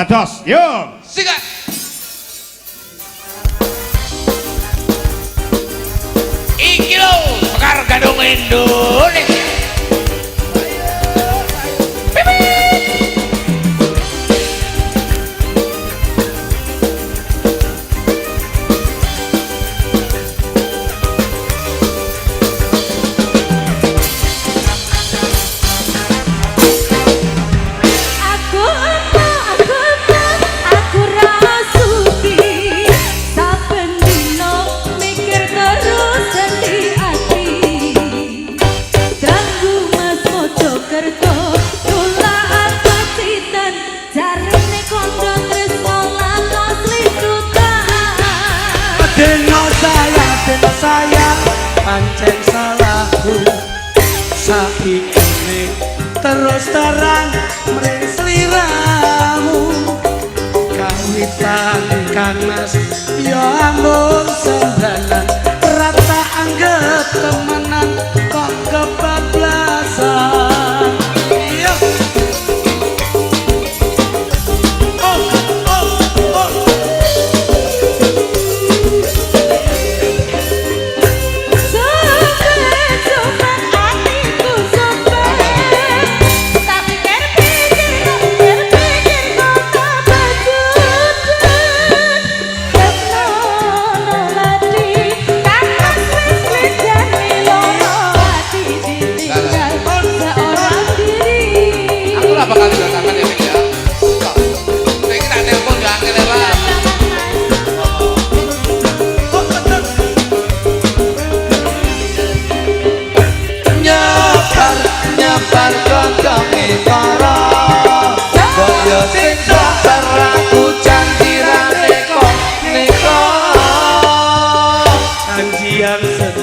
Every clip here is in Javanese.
dados. Yo. Sikat. Iki lho, Sekar Gadung Indonesia. Saya pancen salahku saiki terus terang mring sliramu kawitan Kang Mas ya ambung sembralan rata anggap temenan kok kebablasan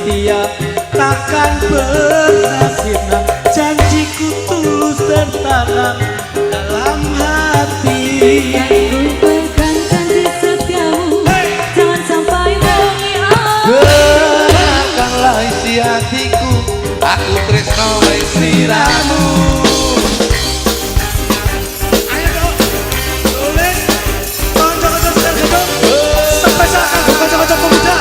iya takkan bernasibah janjiku tulus tertanam dalam hati ku pegang janji setiamu jangan sampai bohongi aku gerakkanlah isi hatiku aku tresno sliramu ayo dong tulis konco-konco sedang sampai saat konco-konco pemuda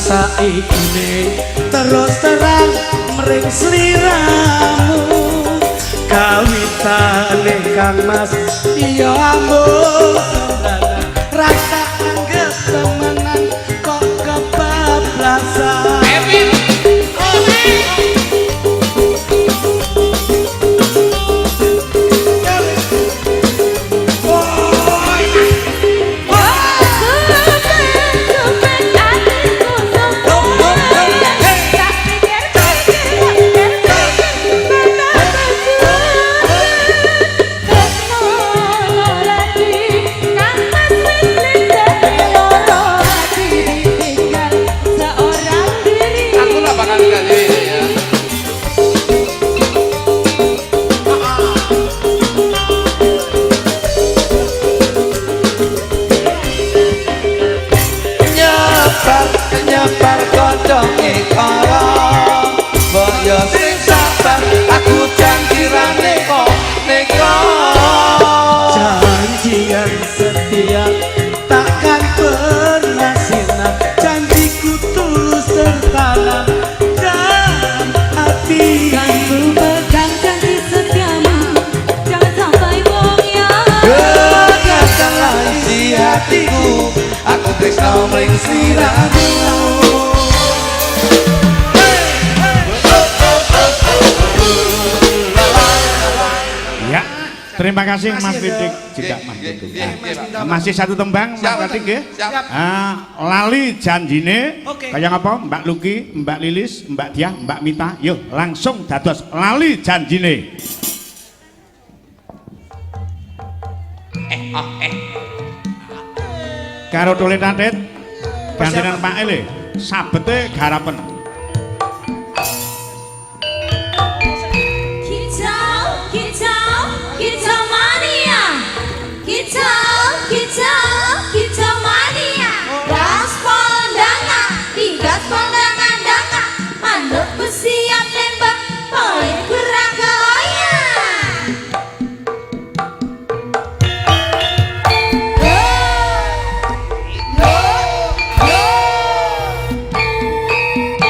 saiki terus terang mring sliramu kawitane Kang Mas ya ambung sembralan rasa anggap temenan kok kebablasan nyebar godhong ikara boyo sing sabar aku janjirane kok neka janjian setia takkan pernah sirna janjiku tulus tertanam dalam hati kan ku pegang janji setiamu jangan sampai bohongi aku gerakkanlah isi hatiku aku tresno mring sliramu Terima kasih Mas Makasih, Pidik Dok. juga Nggih, Mas nggih, Pidik. nggih, nggih, Pak. Masih satu tembang Mas Siap. Pidik nggih. Siap. Lali janjine. Oke. Kayak apa? Mbak Luki, Mbak Lilis, Mbak Diah, Mbak Mita. Yuk langsung dados lali janjine. Karo tulen tatit gantinan Pak Ele sabete garapen. Kicau, kicau, kicau mania. Kicau, kicau, kicau mania. Gaspol danga, digaspol danga. Manuk bersiap nembak, poin gerak goyang. Yo, yo, yo.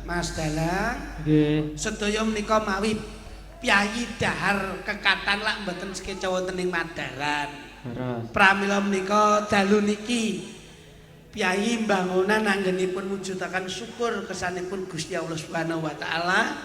Mas Dalang Nggih. sedaya menika mawi piyayi dahar kekatan lak mboten sekeca wonten ing Madaran. Leres. Pramila menika dalu niki piyayi bangunan anggenipun mujudaken syukur kesanipun Gusti Allah Subhanahu wa taala